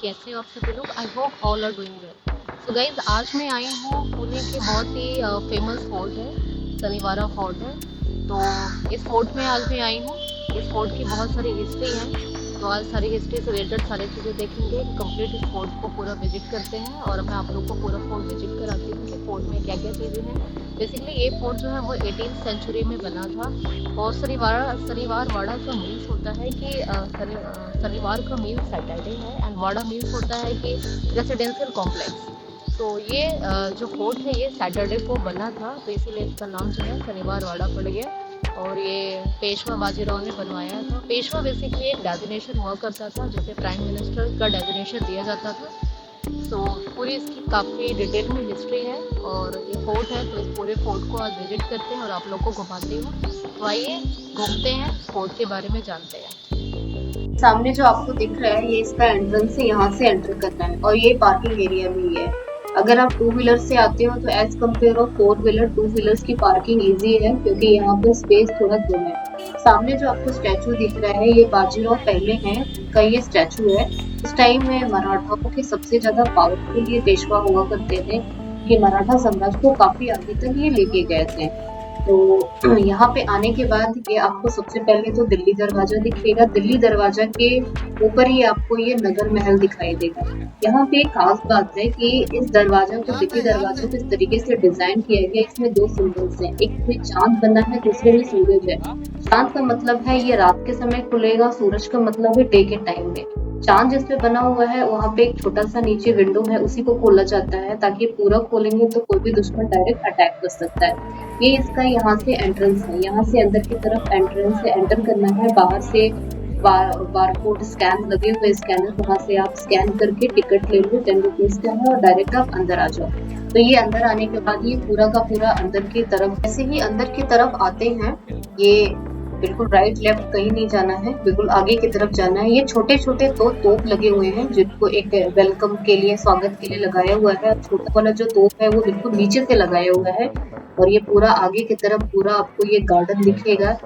कैसे हो आप सभी लोग। I hope all are doing well. So guys, आज मैं आई हूँ पुणे के बहुत ही फेमस फोर्ट है, शनिवारा फोर्ट है। तो इस फोर्ट में आज मैं आई हूँ। इस फोर्ट की बहुत सारी हिस्ट्री है, तो आज सारी हिस्ट्री से रिलेटेड सारी चीज़ें देखेंगे। कंप्लीट इस फोर्ट को पूरा विजिट करते हैं और मैं आप लोग को पूरा फोर्ट विजिट कराती हूँ कि फोर्ट में क्या क्या चीज़ें हैं। बेसिकली ये फोर्ट जो है वो 18th सेंचुरी में बना था। और शनिवार वाड़ा का मीन्स होता है कि शनिवार का मीन्स सैटरडे है, एंड वाड़ा मीन्स होता है कि रेसिडेंशियल कॉम्प्लेक्स। तो ये जो फोर्ट है ये सैटरडे को बना था, तो इसीलिए इसका नाम जो है शनिवार वाड़ा पड़ गया। और ये पेशवा बाजीराव ने बनवाया था। पेशवा बेसिकली एक डेजिग्नेशन हुआ करता था, जैसे प्राइम मिनिस्टर का डेजिग्नेशन दिया जाता था। सो पूरी इसकी काफ़ी डिटेल में हिस्ट्री है और ये फोर्ट है, तो इस पूरे फोर्ट को आज विजिट करते हैं और आप लोग को घुमाती हूँ। तो आइए घूमते हैं, फोर्ट के बारे में जानते हैं। सामने जो आपको दिख रहा है ये इसका एंट्रेंस है, यहाँ से एंटर करना है और ये पार्किंग एरिया भी है। अगर आप टू व्हीलर से आते हो तो as compare of four wheeler, two wheelers की पार्किंग इजी है क्योंकि यहाँ पे स्पेस थोड़ा कम है। सामने जो आपको स्टैचू दिख रहा है ये बाजीराव पहले हैं, उनका ये स्टैचू है। उस टाइम में मराठाओं के सबसे ज्यादा पावरफुल ये पेशवा हुआ करते थे कि मराठा साम्राज्य को काफी आगे तक ये लेके गए थे। तो यहाँ पे आने के बाद ये आपको सबसे पहले तो दिल्ली दरवाजा दिखेगा। दिल्ली दरवाजा के ऊपर ही आपको ये नगर महल दिखाई देगा। यहाँ पे एक खास बात है कि इस दरवाजा को, दिल्ली दरवाजा को इस तरीके से डिजाइन किया गया, इसमें दो सिंबल्स हैं, एक में चांद बना है, दूसरे में सूरज है। चांद का मतलब है ये रात के समय खुलेगा, सूरज का मतलब है डे के टाइम में। चांद जिस पे बना हुआ है वहां पे एक छोटा सा नीचे विंडो है, उसी को खोला जाता है ताकि पूरा खोलेंगे तो कोई भी दुश्मन डायरेक्ट अटैक कर सकता है। ये इसका यहाँ से एंट्रेंस है, यहाँ से अंदर की तरफ एंट्रेंस है, एंटर करना है। बाहर से बारकोड स्कैन लगे हुए स्कैनर, वहां से आप स्कैन करके टिकट ले लो, 10 रुपीज का है और डायरेक्ट आप अंदर आ जाओ। तो ये अंदर आने के बाद ये पूरा का पूरा अंदर की तरफ, जैसे ही अंदर की तरफ आते हैं ये बिल्कुल राइट लेफ्ट कहीं नहीं जाना है, बिल्कुल आगे की तरफ जाना है। ये छोटे छोटे दो तोप लगे हुए हैं जिनको एक वेलकम के लिए, स्वागत के लिए लगाया हुआ है। छोटा वाला जो तोप है वो बिल्कुल नीचे से लगाया हुआ है। और ये पूरा आगे की तरफ पूरा आपको ये गार्डन दिखेगा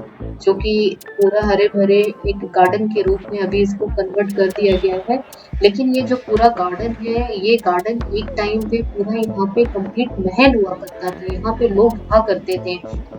जो कि पूरा हरे भरे एक गार्डन के रूप में अभी इसको कन्वर्ट कर दिया गया है। लेकिन ये जो पूरा गार्डन है, ये गार्डन एक टाइम पे पूरा यहाँ पे कंप्लीट महल हुआ करता था। यहाँ पे लोग रहा करते थे,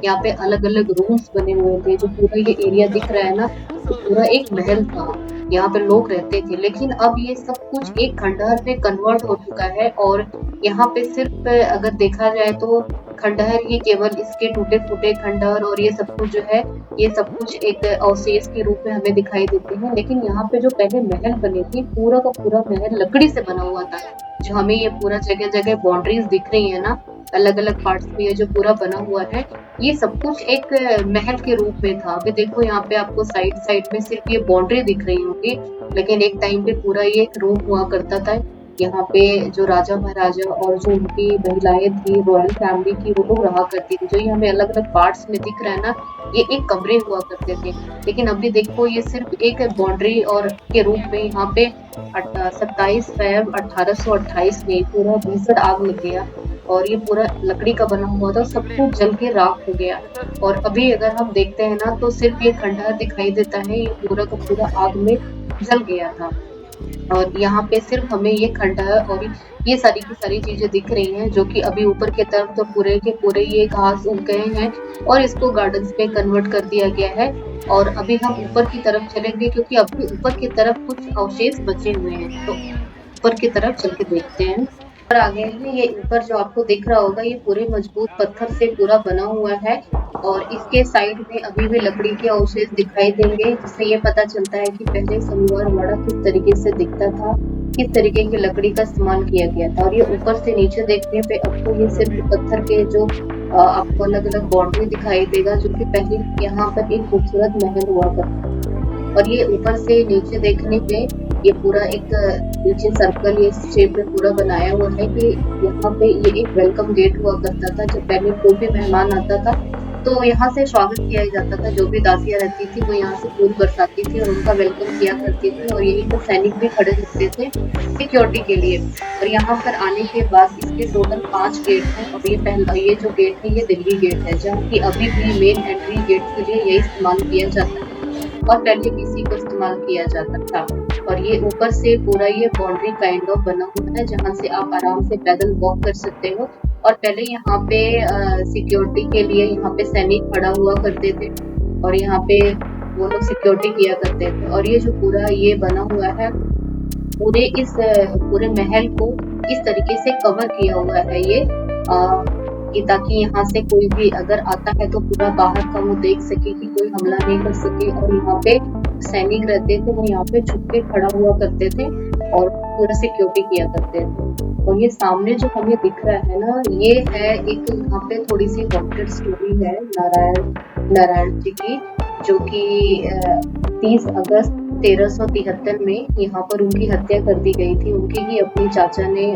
यहाँ पे अलग अलग रूम्स बने हुए थे। जो पूरा ये एरिया दिख रहा है ना, तो पूरा एक महल था, यहाँ पे लोग रहते थे। लेकिन अब ये सब कुछ एक खंडहर में कन्वर्ट हो चुका है और यहाँ पे सिर्फ अगर देखा जाए तो खंडहर ही केवल इसके टूटे फूटे खंडहर और ये सब कुछ जो है, ये सब कुछ एक अवशेष के रूप में हमें दिखाई देते हैं। लेकिन यहाँ पे जो पहले महल बने थे, पूरा का पूरा महल लकड़ी से बना हुआ था। जो हमें ये पूरा जगह जगह बाउंड्रीज दिख रही है ना, अलग अलग पार्ट्स में ये जो पूरा बना हुआ है, ये सब कुछ एक महल के रूप में था। अभी देखो यहाँ पे आपको साइड साइड में सिर्फ ये बाउंड्री दिख रही होगी, लेकिन एक टाइम पे पूरा ये एक रूम हुआ करता था। यहाँ पे जो राजा महाराजा और जो उनकी महिलाएं थी, रॉयल फैमिली की, वो लोग रहा करती थी। जो ये हमें अलग अलग पार्ट्स में दिख रहा है ना, ये एक कमरे हुआ करते थे। लेकिन अभी देखो ये सिर्फ एक बाउंड्री और के रूप में यहाँ पे 27 फरवरी 1828 में पूरा भीषण आग लग गया और ये पूरा लकड़ी का बना हुआ था, सब कुछ जल के राख हो गया। और अभी अगर हम देखते हैं ना तो सिर्फ ये खंडहर दिखाई देता है, ये पूरा का पूरा आग में जल गया था। और यहाँ पे सिर्फ हमें ये खंडहर और ये सारी की सारी चीजें दिख रही हैं, जो कि अभी ऊपर की तरफ तो पूरे के पूरे ये घास उग गए हैं और इसको गार्डन्स में कन्वर्ट कर दिया गया है। और अभी हम ऊपर की तरफ चलेंगे क्योंकि अभी ऊपर की तरफ कुछ अवशेष बचे हुए हैं, तो ऊपर की तरफ चल के देखते हैं। और आगे है ये ऊपर जो आपको दिख रहा होगा, ये पूरे मजबूत पत्थर से पूरा बना हुआ है और इसके साइड में अभी भी लकड़ी के अवशेष दिखाई देंगे, जिससे ये पता चलता है कि पहले शनिवार वाड़ा किस तरीके से दिखता था, किस तरीके की लकड़ी का इस्तेमाल किया गया था। और ये ऊपर से नीचे देखने पे आपको ये सिर्फ पत्थर के जो आपको अलग अलग बाउंड्री दिखाई देगा, जो कि पहले यहाँ पर एक खूबसूरत महल हुआ करता। और ये ऊपर से नीचे देखने पे ये पूरा एक नीचे सर्कल ये शेप में पूरा बनाया हुआ है कि यहाँ पे ये एक वेलकम गेट हुआ करता था। जब पहले कोई भी मेहमान आता था तो यहाँ से स्वागत किया जाता था। जो भी दासियां रहती थी वो यहाँ से फूल बरसाती थी और उनका वेलकम किया करती थी। और यही पर सैनिक भी खड़े रहते थे सिक्योरिटी के लिए। और यहाँ पर आने के बाद इसके टोटल 5 गेट हैं। और ये जो गेट है ये दिल्ली गेट है, जहाँ की अभी भी मेन एंट्री गेट के लिए यही इस्तेमाल किया जाता है और पहले भी इसी को इस्तेमाल किया जाता था। और ये ऊपर से पूरा ये बाउंड्री काइंड ऑफ बना हुआ है जहाँ से आप आराम से पैदल वॉक कर सकते हो। और पहले यहाँ पे सिक्योरिटी के लिए यहाँ पे सैनिक खड़ा हुआ करते थे और यहाँ पे वो लोग सिक्योरिटी किया करते थे। और ये जो पूरा ये बना हुआ है पूरे महल को इस तरीके से कवर किया हुआ है ये कि ताकि यहाँ से कोई भी अगर आता है तो पूरा बाहर का वो देख सके कि कोई हमला नहीं कर सके। और यहाँ पे सैनिक रहते थे वो यहाँ पे छुप के खड़ा हुआ करते थे और पूरा सिक्योरिटी किया करते थे। और ये सामने जो हमें दिख रहा है ना, ये है एक यहाँ पे थोड़ी सी हॉन्टेड स्टोरी है नारायण जी की, जो कि 30 अगस्त 1373 में यहाँ पर उनकी हत्या कर दी गई थी। उनकी ही अपनी चाचा ने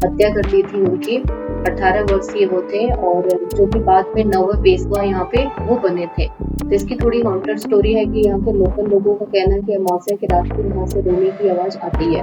हत्या कर दी थी उनकी। 18 वर्षीय वो थे और जो कि बाद में नव पेशवा यहाँ पे वो बने थे। तो इसकी थोड़ी हॉन्टेड स्टोरी है कि यहाँ पे लोकल लोगों का कहना है कि अमावस्या की रात को यहाँ से रोने की आवाज आती है।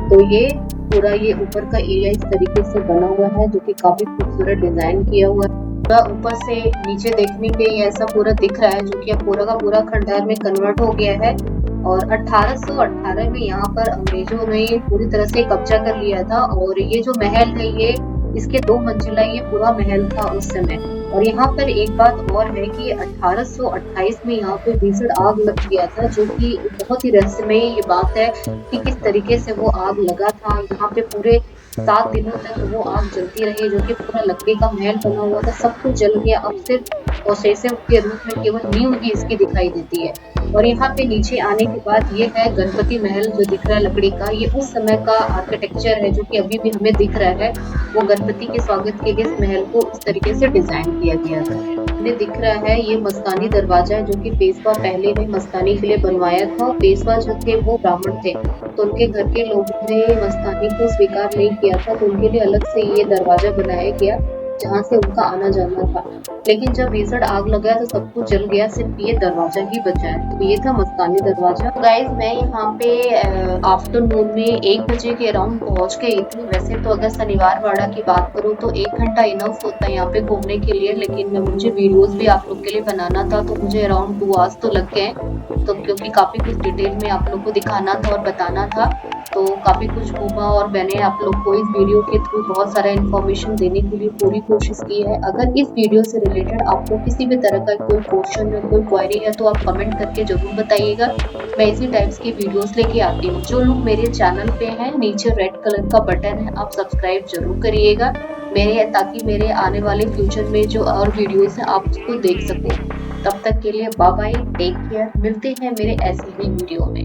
तो ये पूरा ये ऊपर का एरिया इस तरीके से बना हुआ है जो कि काफी खूबसूरत डिजाइन किया हुआ है। ऊपर से नीचे देखने पे ऐसा पूरा दिख रहा है जो कि अब पूरा का पूरा खंडहर में कन्वर्ट हो गया है। और 1818 में यहाँ पर अंग्रेजों ने पूरी तरह से कब्जा कर लिया था। और ये जो महल है ये इसके 2 मंजिला ये पूरा महल था उस समय। और यहाँ पर एक बात और है कि 1828 में यहाँ पे भीषण आग लग गया था, जो कि बहुत ही रहस्यमय ये बात है कि किस तरीके से वो आग लगा था। यहाँ पे पूरे 7 दिनों तक वो आग जलती रही, जो कि पूरा लकड़ी का महल बना हुआ था, सब कुछ जल गया। अब सिर्फ अवशेषों के रूप में केवल नींव ही इसकी दिखाई देती है। और यहाँ पे नीचे आने के बाद ये है गणपति महल जो दिख रहा है लकड़ी का। ये उस समय का आर्किटेक्चर है जो कि अभी भी हमें दिख रहा है। वो गणपति के स्वागत के लिए इस महल को इस तरीके से डिजाइन किया गया था। हमें दिख रहा है ये मस्तानी दरवाजा है जो कि पेशवा पहले ने मस्तानी के लिए बनवाया था। पेशवा जो थे वो ब्राह्मण थे, तो उनके घर के लोगों ने मस्तानी को स्वीकार नहीं किया था, तो उनके लिए अलग से ये दरवाजा बनाया गया जहाँ से उनका आना जाना था। लेकिन जब भीषण आग लगा तो सब कुछ जल गया, सिर्फ ये दरवाजा ही बचा है। तो ये था मस्तानी दरवाजा। गाइस मैं यहाँ पे आफ्टरनून में 1 बजे के अराउंड पहुंच गई थी। वैसे तो अगर शनिवार वाड़ा की बात करूँ तो 1 घंटा इनफ होता है यहाँ पे घूमने के लिए, लेकिन मुझे वीडियोस भी आप लोग के लिए बनाना था तो मुझे अराउंड 2 आवर्स तो लग गए। तो क्योंकि काफी कुछ डिटेल में आप लोग को दिखाना था और बताना था, तो काफी कुछ घूमा और मैंने आप लोग को इस वीडियो के थ्रू बहुत सारा इन्फॉर्मेशन देने के लिए पूरी कोशिश की है। अगर इस वीडियो से रिलेटेड आपको किसी भी तरह का कोई क्वेश्चन या कोई क्वेरी है तो आप कमेंट करके जरूर बताइएगा। मैं इसी टाइप्स की वीडियोस लेके आती हूँ। जो लोग मेरे चैनल पे हैं, नीचे रेड कलर का बटन है, आप सब्सक्राइब जरूर करिएगा मेरे, ताकि मेरे आने वाले फ्यूचर में जो और वीडियोस हैं आप उसको देख सको। तब तक के लिए बाय बाय, टेक केयर, मिलते हैं मेरे ऐसे ही वीडियो में।